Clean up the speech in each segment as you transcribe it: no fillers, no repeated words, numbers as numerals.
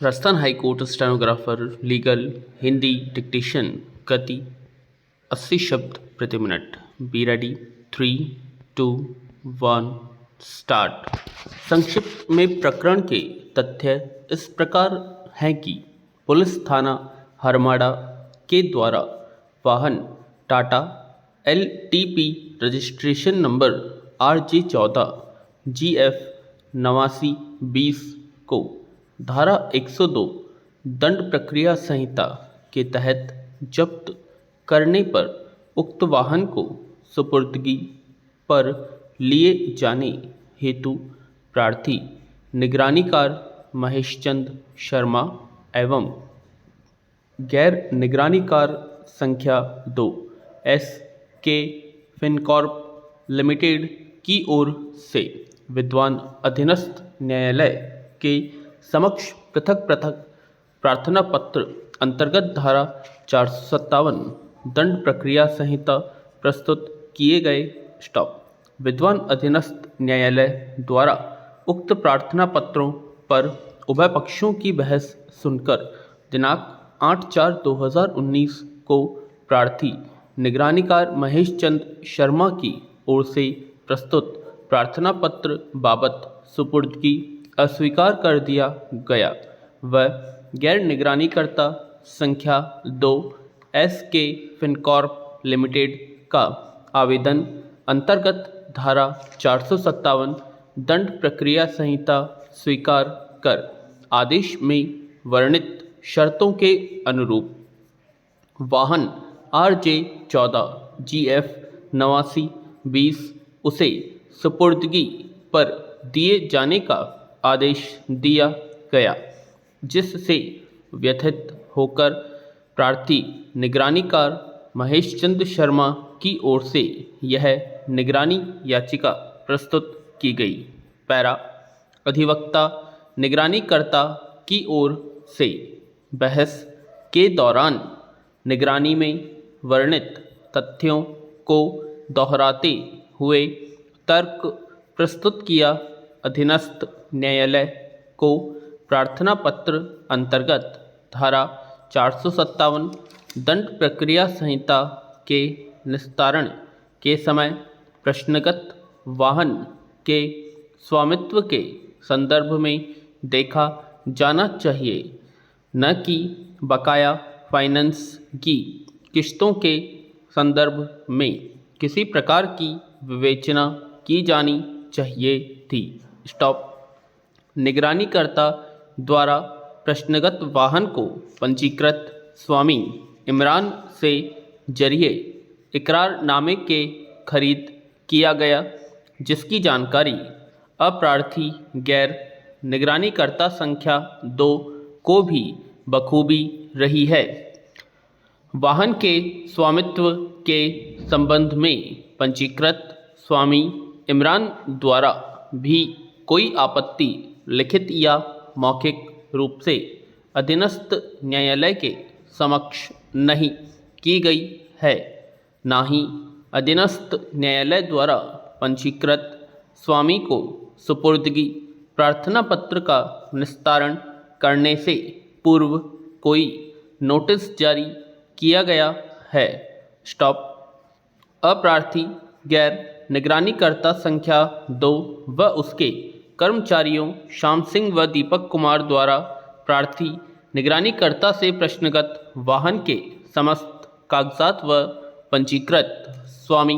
Rajasthan high court stenographer legal Hindi dictation गति 80 शब्द प्रति मिनट। Be ready. 3, 2, 1 स्टार्ट। संक्षिप्त में प्रकरण के तथ्य इस प्रकार हैं कि पुलिस थाना हरमाड़ा के द्वारा वाहन Tata LTP registration number RJ14 GF 8920 को धारा 102 दंड प्रक्रिया संहिता के तहत जब्त करने पर उक्त वाहन को सुपुर्दगी पर लिए जाने हेतु प्रार्थी निगरानीकार महेशचंद शर्मा एवं गैर निगरानीकार संख्या 2 SK फिनकॉर्प लिमिटेड की ओर से विद्वान अधीनस्थ न्यायालय के समक्ष पृथक पृथक प्रार्थना पत्र अंतर्गत धारा 457 दंड प्रक्रिया संहिता प्रस्तुत किए गए। स्टॉप। विद्वान अधीनस्थ न्यायालय द्वारा उक्त प्रार्थना पत्रों पर उभय पक्षों की बहस सुनकर दिनांक 8/4/2019 को प्रार्थी निगरानीकार महेशचंद शर्मा की ओर से प्रस्तुत प्रार्थना पत्र बाबत सुपुर्दगी अस्वीकार कर दिया गया व गैर निगरानीकर्ता संख्या 2 SK फिनकॉर्प लिमिटेड का आवेदन अंतर्गत धारा 457 दंड प्रक्रिया संहिता स्वीकार कर आदेश में वर्णित शर्तों के अनुरूप वाहन RJ14 GF 8920 उसे सुपुर्दगी पर दिए जाने का आदेश दिया गया, जिससे व्यथित होकर प्रार्थी निगरानीकार महेशचंद शर्मा की ओर से यह निगरानी याचिका प्रस्तुत की गई। पैरा। अधिवक्ता निगरानीकर्ता की ओर से बहस के दौरान निगरानी में वर्णित तथ्यों को दोहराते हुए तर्क प्रस्तुत किया। अधीनस्थ न्यायालय को प्रार्थना पत्र अंतर्गत धारा 457 दंड प्रक्रिया संहिता के निस्तारण के समय प्रश्नगत वाहन के स्वामित्व के संदर्भ में देखा जाना चाहिए, न कि बकाया फाइनेंस की किस्तों के संदर्भ में किसी प्रकार की विवेचना की जानी चाहिए थी। स्टॉप। निगरानीकर्ता द्वारा प्रश्नगत वाहन को पंजीकृत स्वामी इमरान से जरिए इकरारनामे के खरीद किया गया, जिसकी जानकारी अप्रार्थी गैर निगरानीकर्ता संख्या 2 को भी बखूबी रही है। वाहन के स्वामित्व के संबंध में पंजीकृत स्वामी इमरान द्वारा भी कोई आपत्ति लिखित या मौखिक रूप से अधीनस्थ न्यायालय के समक्ष नहीं की गई है, ना ही अधीनस्थ न्यायालय द्वारा पंजीकृत स्वामी को सुपुर्दगी प्रार्थना पत्र का निस्तारण करने से पूर्व कोई नोटिस जारी किया गया है। स्टॉप। अप्रार्थी गैर निगरानीकर्ता संख्या 2 व उसके कर्मचारियों श्याम सिंह व दीपक कुमार द्वारा प्रार्थी निगरानीकर्ता से प्रश्नगत वाहन के समस्त कागजात व पंजीकृत स्वामी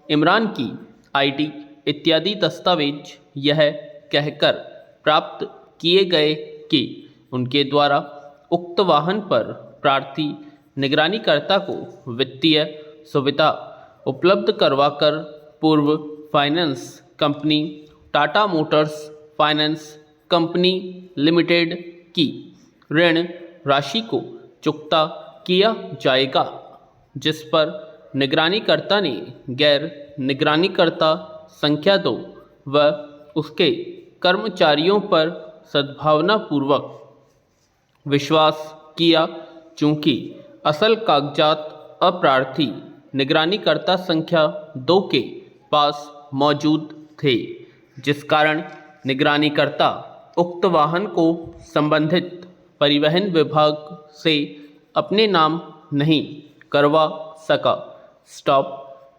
इमरान की ID इत्यादि दस्तावेज यह कहकर प्राप्त किए गए कि उनके द्वारा उक्त वाहन पर प्रार्थी निगरानीकर्ता को वित्तीय सुविधा उपलब्ध करवाकर पूर्व finance company Tata Motors finance company limited की ऋण राशि को चुकता किया जाएगा, जिस पर निगरानीकर्ता ने गैर निगरानीकर्ता संख्या 2 व उसके कर्मचारियों पर सद्भावनापूर्वक विश्वास किया, चूँकि असल कागजात अप्रार्थी निगरानीकर्ता संख्या 2 के पास मौजूद थे, जिस कारण निगरानीकर्ता उक्त वाहन को संबंधित परिवहन विभाग से अपने नाम नहीं करवा सका। स्टॉप।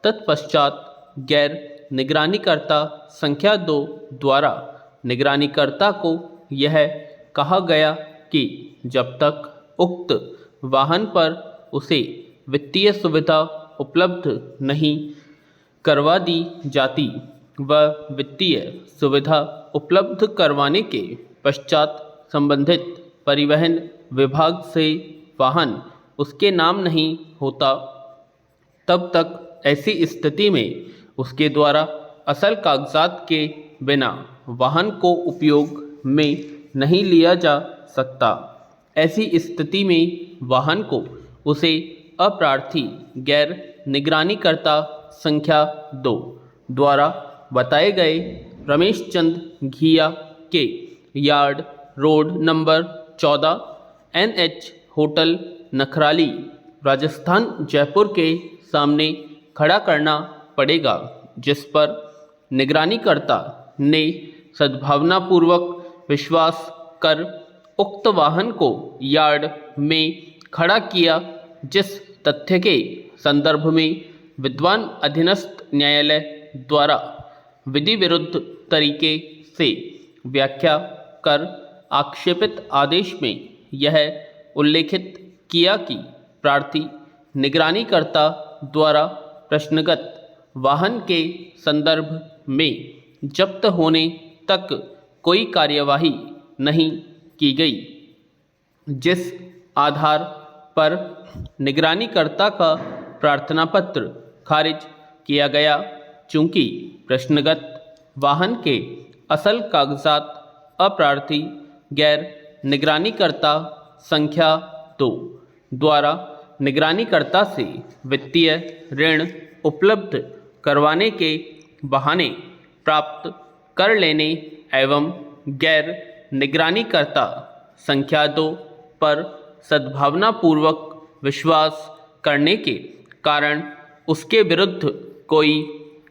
तत्पश्चात गैर निगरानीकर्ता संख्या 2 द्वारा निगरानीकर्ता को यह कहा गया कि जब तक उक्त वाहन पर उसे वित्तीय सुविधा उपलब्ध नहीं करवा दी जाती व वित्तीय सुविधा उपलब्ध करवाने के पश्चात संबंधित परिवहन विभाग से वाहन उसके नाम नहीं होता, तब तक ऐसी स्थिति में उसके द्वारा असल कागजात के बिना वाहन को उपयोग में नहीं लिया जा सकता। ऐसी स्थिति में वाहन को उसे अप्रार्थी गैर निगरानीकर्ता संख्या 2 द्वारा बताए गए रमेश चंद घिया के yard road number 14 NH hotel Nakhrali Rajasthan Jaipur के सामने खड़ा करना पड़ेगा, जिस पर निगरानीकर्ता ने सद्भावनापूर्वक विश्वास कर उक्त वाहन को यार्ड में खड़ा किया, जिस तथ्य के संदर्भ में विद्वान अधीनस्थ न्यायालय द्वारा विधि विरुद्ध तरीके से व्याख्या कर आक्षेपित आदेश में यह उल्लेखित किया कि प्रार्थी निगरानीकर्ता द्वारा प्रश्नगत वाहन के संदर्भ में जब्त होने तक कोई कार्यवाही नहीं की गई, जिस आधार पर निगरानीकर्ता का प्रार्थना पत्र खारिज किया गया। चूँकि प्रश्नगत वाहन के असल कागजात अप्रार्थी गैर निगरानीकर्ता संख्या 2 द्वारा निगरानीकर्ता से वित्तीय ऋण उपलब्ध करवाने के बहाने प्राप्त कर लेने एवं गैर निगरानीकर्ता संख्या 2 पर सद्भावनापूर्वक विश्वास करने के कारण उसके विरुद्ध कोई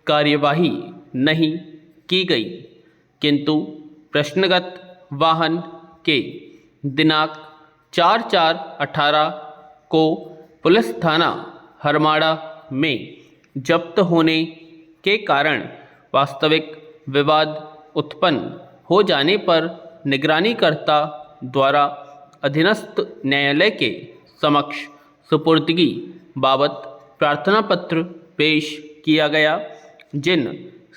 कार्यवाही नहीं की गई, किंतु प्रश्नगत वाहन के दिनांक 4/4/18 को पुलिस थाना हरमाड़ा में जब्त होने के कारण वास्तविक विवाद उत्पन्न हो जाने पर निगरानीकर्ता द्वारा अधीनस्थ न्यायालय के समक्ष सुपुर्दगी बाबत प्रार्थना पत्र पेश किया गया, जिन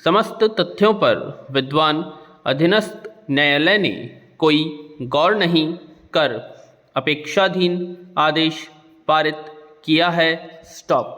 समस्त तथ्यों पर विद्वान अधीनस्थ न्यायालय ने कोई गौर नहीं कर अपेक्षाधीन आदेश पारित किया है। स्टॉप।